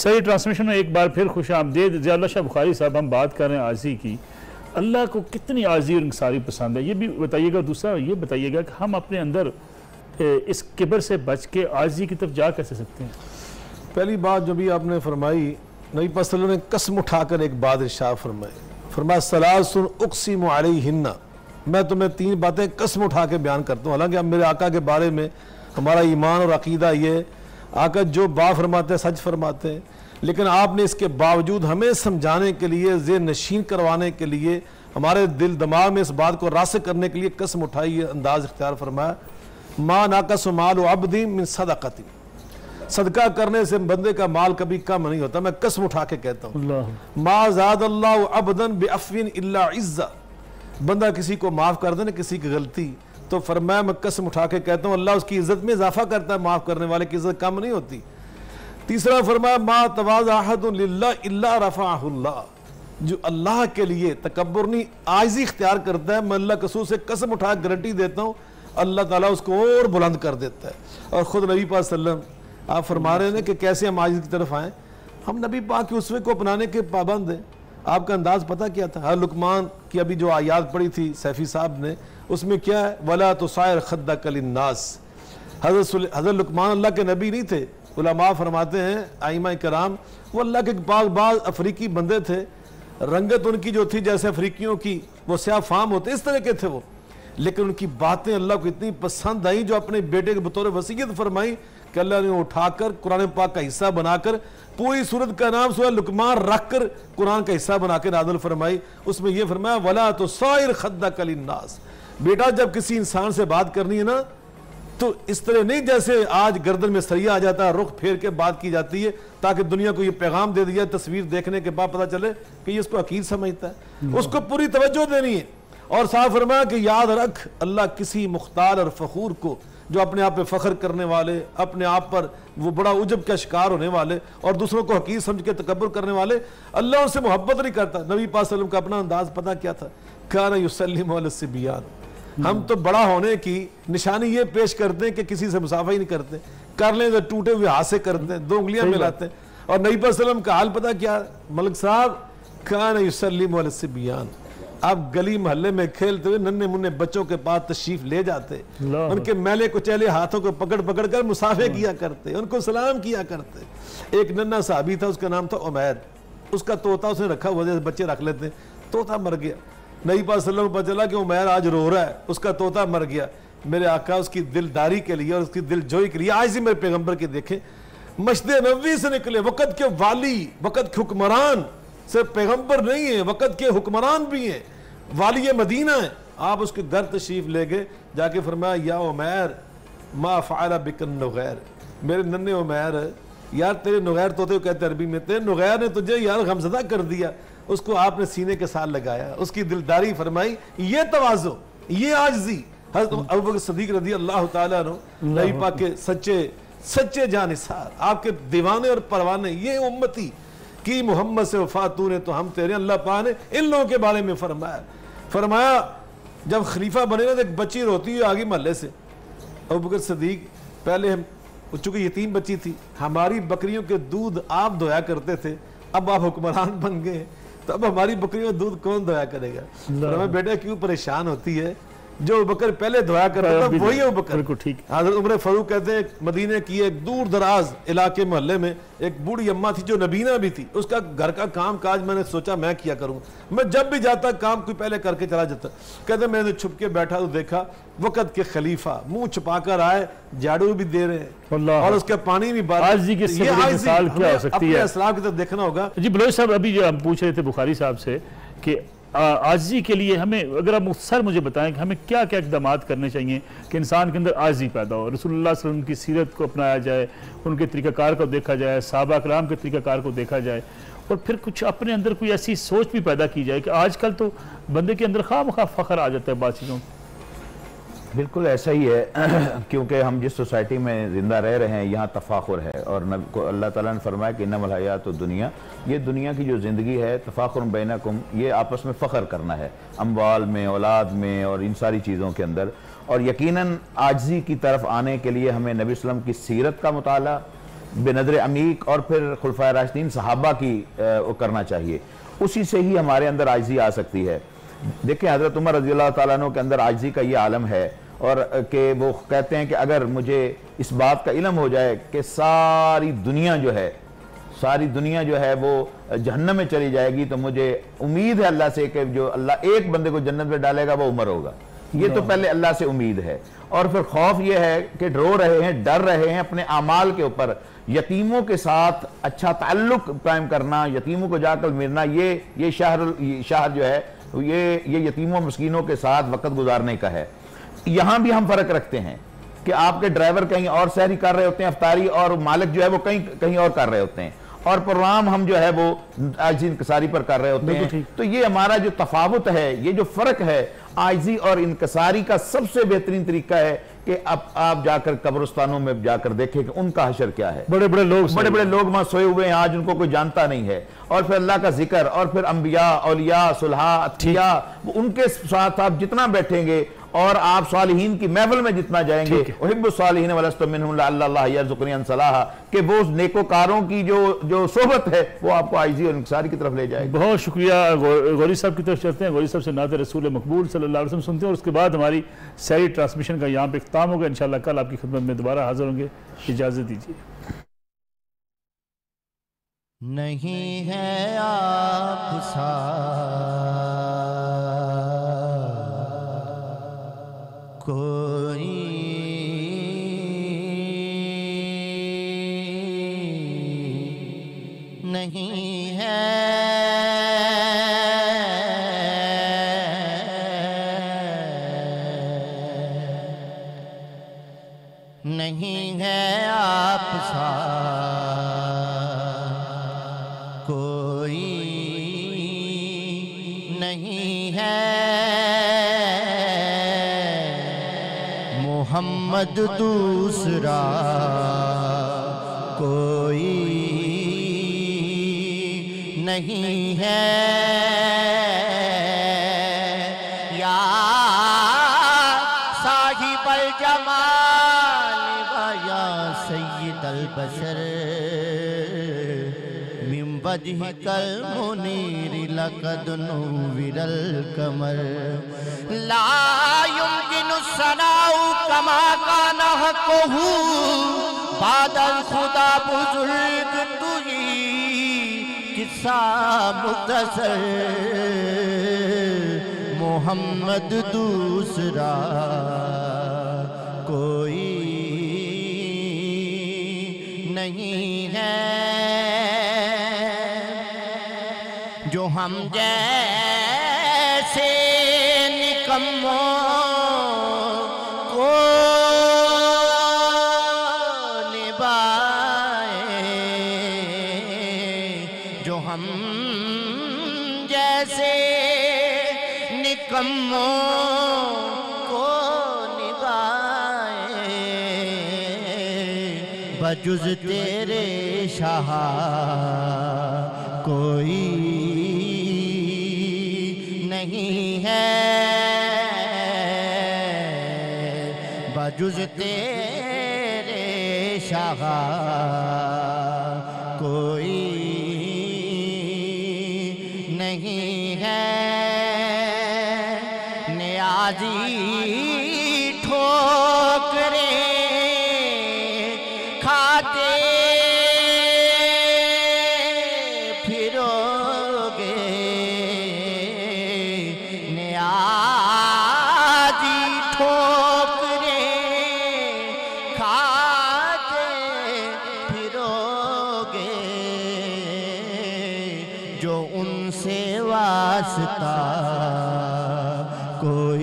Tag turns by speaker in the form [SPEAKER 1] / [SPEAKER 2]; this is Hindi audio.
[SPEAKER 1] सही ट्रांसमिशन में एक बार फिर खुश आमदीद। ज़ियाउल्लाह शाह बुखारी साहब, हम बात कर रहे हैं आजी की। अल्लाह को कितनी आजी और इंकसारी पसंद है, ये भी बताइएगा। दूसरा ये बताइएगा कि हम अपने अंदर इस किबर से बच के आजी की तरफ जा कैसे सकते हैं।
[SPEAKER 2] पहली बात जो भी आपने फरमाई, नबी पाक सल्लल्लाहु अलैहि वसल्लम ने कसम उठाकर एक बात इरशाद फरमाई, फरमाया सलासुन उक़सिमु अलैहिन्ना, मैं तुम्हें 3 बातें कसम उठा के बयान करता हूँ। हालांकि अब मेरे आका के बारे में हमारा ईमान और अकीदा ये, आका जो बात फरमाते हैं सच फरमाते हैं, लेकिन आपने इसके बावजूद हमें समझाने के लिए, ज़ेहन नशीन करवाने के लिए, हमारे दिल दिमाग में इस बात को रास्ते करने के लिए कसम उठाई, अंदाज इख्तियार फरमाया, मा नाक़स माल अब्दी मिन सदक़ती, सदका करने से बंदे का माल कभी कम नहीं होता। मैं कसम उठा के कहता हूँ, मा ज़ादल्लाहु अब्दन बिअफ़्विन इल्ला इज़्ज़ा, बंदा किसी को माफ़ कर दे ना किसी की गलती, तो फरमाया मैं कसम उठा के कहता हूँ अल्लाह उसकी इज़्ज़त में इजाफा करता है, माफ़ करने वाले की इज़्ज़त कम नहीं होती। तीसरा फरमाया मा तवाज़ा अहदुन लिल्लाह इल्ला रफ़अहुल्लाह, जो अल्लाह के लिए तकब्बुर नहीं आजिज़ी इख्तियार करता है, मैं अल्लाह रसूल से कसम उठा गारंटी देता हूँ अल्लाह ताला उसको और बुलंद कर देता है। और ख़ुद नबी पाक सल्लल्लाहु अलैहि वसल्लम आप फरमा रहे हैं कि कैसे हम आजिज़ की तरफ आएँ। हम नबी पाक के उसवे को अपनाने के पाबंद हैं। आपका अंदाज़ पता क्या था? हर लुकमान की अभी जो आयात पढ़ी थी सैफ़ी साहब ने, उसमें क्या है, वला तुसायर खद्दक लिन्नास। हज़रत लुकमान अल्लाह के नबी नहीं थे। उलमा फरमाते हैं आइमा कराम, वो अल्लाह के बाज़ अफ्रीकी बंदे थे, रंगत उनकी जो थी जैसे अफ्रीकियों की, वो स्याह फाम होते, इस तरह के थे वो, लेकिन उनकी बातें अल्लाह को इतनी पसंद आई जो अपने बेटे के बतौर वसीयत फरमाई कि अल्लाह ने उठाकर कुरान पाक का हिस्सा बनाकर पूरी सूरत का नाम सूरह लुकमान रखकर कुरान का हिस्सा बना के नाज़िल फरमाई। उसमें यह फरमाया वला तुसायर खद्दक लिन्नास, बेटा जब किसी इंसान से बात करनी है ना तो इस तरह नहीं जैसे आज गर्दन में सरिया आ जाता है, रुख फेर के बात की जाती है ताकि दुनिया को ये पैगाम दे दिया, तस्वीर देखने के बाद पता चले कि ये इसको हकीर समझता है, उसको पूरी तवज्जो देनी है। और साफ फरमाया कि याद रख अल्लाह किसी मुख्तार और फ़खूर को, जो अपने आप पे फ़ख्र करने वाले, अपने आप पर वो बड़ा उजब का शिकार होने वाले और दूसरों को हकीर समझ के तकब्बुर करने वाले, अल्लाह उनसे मोहब्बत नहीं करता। नबी पाक सल्लल्लाहु अलैहि वसल्लम का अपना अंदाज़ पता क्या था? काना युसल्लिमु अला सिबियान, हम तो बड़ा होने की निशानी ये पेश करते हैं कि किसी से मुसाफा ही नहीं करते, कर लें तो टूटे हुए हाथ से करते हैं, 2 उंगलियां मिलाते हैं। और नबी पाक सल्लल्लाहु अलैहि वसल्लम का हाल पता क्या? मलिक साहब, काना युसल्लिमु अला सिबियान, आप गली मोहल्ले में खेलते हुए नन्हे मुन्ने बच्चों के पास तशरीफ ले जाते, उनके मैले कुचैले हाथों को पकड़ पकड़ कर मुसाफे किया करते, उनको सलाम किया करते। एक नन्हा साहबी था, उसका नाम था उमैर, उसका तोता उसने रखा हुआ, जैसे बच्चे रख लेते, तोता मर गया। नबी पाक सल्लल्लाहु अलैहि वसल्लम को पता चला कि उमैर आज रो रहा है, उसका तोता मर गया। मेरे आका उसकी दिलदारी के लिए और उसकी दिलजोई के लिए आज ही मेरे पैगंबर के देखे मस्जिद नबवी से निकले, वक़्त के वाली, वक़्त के हुक्मरान, सिर्फ पैगंबर नहीं है, वक़्त के हुक्मरान भी हैं, वाली मदीना है। आप उसके घर तशरीफ ले गए, जाके फरमाया या उमैर मा फ़अला बिकन नुग़ैर, मेरे नन्हे उमैर यार तेरे नुग़ैर तोते को कहते अरबी में, तेरे नुग़ैर ने तुझे यार गमज़दा कर दिया। उसको आपने सीने के साथ लगाया, उसकी दिलदारी फरमाई, ये तवाज़ो, ये आजिज़ी। हज़रत अबू बकर सिद्दीक़ रज़ी अल्लाह ताला अन्हु, नबी पाक के सच्चे जानिसार, आपके दीवाने और परवाने, ये उम्मती कि मोहम्मद से वफा तूने तो हम तेरे। अल्लाह पाक ने इन लोगों के बारे में फरमाया जब खलीफा बने ना तो एक बच्ची रोती हुई आगे मोहल्ले से, अबू बकर सिद्दीक़ पहले हम, चूंकि यतीम बच्ची थी, हमारी बकरियों के दूध आप दोया करते थे, अब आप हुक्मरान बन गए तो अब हमारी बकरियों का दूध कौन दोया करेगा? हमें बेटा क्यों परेशान होती है, जो बकर पहले धोया करता था वही है बकर। हज़रत उमर फारूक कहते हैं मदीने की एक दूर दराज इलाके मोहल्ले में एक बूढ़ी अम्मा थी जो नबीना भी थी, उसका घर का काम काज मैंने सोचा मैं किया करूँ, मैं जब भी जाता काम कोई पहले करके चला जाता। कहते मैंने छुप के बैठा तो देखा वक़्त के खलीफा मुंह छुपा कर आए, झाड़ू भी दे रहे हैं और उसका पानी भी असलाफ की तरफ देखना होगा।
[SPEAKER 1] जी बलोच साहब, अभी जो हम पूछ रहे थे बुखारी साहब से कि आजी के लिए हमें, अगर आप मुख्तसर मुझे बताएं कि हमें क्या क्या इक़दाम करने चाहिए कि इंसान के अंदर आजी पैदा हो, रसूलुल्लाह सल्लल्लाहु अलैहि वसल्लम की सीरत को अपनाया जाए, उनके तरीक़ाकार को देखा जाए, सहाबा कराम के तरीक़ाकार को देखा जाए, और फिर कुछ अपने अंदर कोई ऐसी सोच भी पैदा की जाए कि आजकल तो बंदे के अंदर खामखा फ़ख्र आ जाता है बात चीज़ों।
[SPEAKER 3] बिल्कुल ऐसा ही है क्योंकि हम जिस सोसाइटी में ज़िंदा रह रहे हैं यहाँ तफाखुर है, और अल्लाह ताला ने फरमाया कि इन्नमल हयातु दुनिया, ये दुनिया की जो ज़िंदगी है, तफाखुर बैनकुम, ये आपस में फ़ख्र करना है, अम्वाल में, औलाद में और इन सारी चीज़ों के अंदर। और यकीनन आजिज़ी की तरफ आने के लिए हमें नबी सल्लल्लाहु अलैहि वसल्लम की सीरत का मुताला, बेनदर अमीक और फिर खुलफाए राशिदीन सहाबा की वो करना चाहिए। उसी से ही हमारे अंदर आजिज़ी आ सकती है। देखिए हज़रत उमर रज़ी अल्लाह ताला अन्हु के अंदर आजिज़ी का ये आलम है, और कि वो कहते हैं कि अगर मुझे इस बात का इल्म हो जाए कि सारी दुनिया जो है वो जहन्नम में चली जाएगी, तो मुझे उम्मीद है अल्लाह से कि जो अल्लाह एक बंदे को जन्नत में डालेगा वो उमर होगा। ये तो पहले अल्लाह से उम्मीद है। और फिर खौफ ये है कि रो रहे हैं, डर रहे हैं अपने आमाल के ऊपर। यतीमों के साथ अच्छा ताल्लुक कायम करना, यतीमों को जाकर मिलना, ये शहर जो है ये यतीमों मस्कीनों के साथ वक्त गुजारने का है। यहाँ भी हम फर्क रखते हैं कि आपके ड्राइवर कहीं और सहरी कर रहे होते हैं अफ्तारी, और मालिक जो है वो कहीं और कर रहे होते हैं, और प्रोग्राम हम जो है वो आजिज़ी इंकसारी पर कर रहे होते हैं। तो ये हमारा जो तफावत है, ये जो फर्क है, आजिज़ी और इंकसारी का सबसे बेहतरीन तरीका है कि अब आप जाकर कब्रिस्तानों में जाकर देखें कि उनका हशर क्या है।
[SPEAKER 1] बड़े बड़े लोग
[SPEAKER 3] वहां सोए हुए हैं, आज उनको कोई जानता नहीं है। और फिर अल्लाह का जिक्र, और फिर अंबिया, औलिया, सुलहा, अतिया, उनके साथ आप जितना बैठेंगे और आप सालिहीन की महफिल में जितना जाएंगे, उहिब्बुस्सालिहीन वलस्तु मिनहुम लअल्लल्लाह यरज़ुक़नी अन सलाह, कि वो नेकोकारों की जो सोहबत है वो आपको आजिज़ी और इंकिसारी की तरफ ले जाएगी।
[SPEAKER 1] बहुत शुक्रिया। गौरी साहब की तरफ चलते हैं। गौरी साहब से नाते रसूल मकबूल सल्लल्लाहु अलैहि वसल्लम सुनते हैं, और उसके बाद हमारी सारी ट्रांसमिशन का यहाँ पे इख्तिताम होगा। इंशाअल्लाह कल आपकी खिदमत में दोबारा हाजिर होंगे। इजाज़त दीजिए।
[SPEAKER 4] नहीं है आप सा कोई, नहीं है आप सा कोई, नहीं है मोहम्मद दूसरा कोई, नहीं है या साहिबल जमाल व या सय्यदल बशर मिन वजहिकल मुनीर लक़द नुव्विरल कमर ला युमकिनु सनाउ कमा काना हक़्क़ुहु बादल खुदा बुजुर्ग तुही किस्सा मुख्तसर मोहम्मद दूसरा कोई नहीं है जो हम जैसे निकम्मों को निभाए, जो हम जैसे निकम्मों को निभाए, बजुज़ तेरे शाह कोई नहीं है, बजुज़ तेरे शाह कोई नहीं है। नियाज़ी ठोकरे खाते फिरोगे, नियाज़ी ठोकरे खाते फिरोगे, जो उनसे वास्ता कोई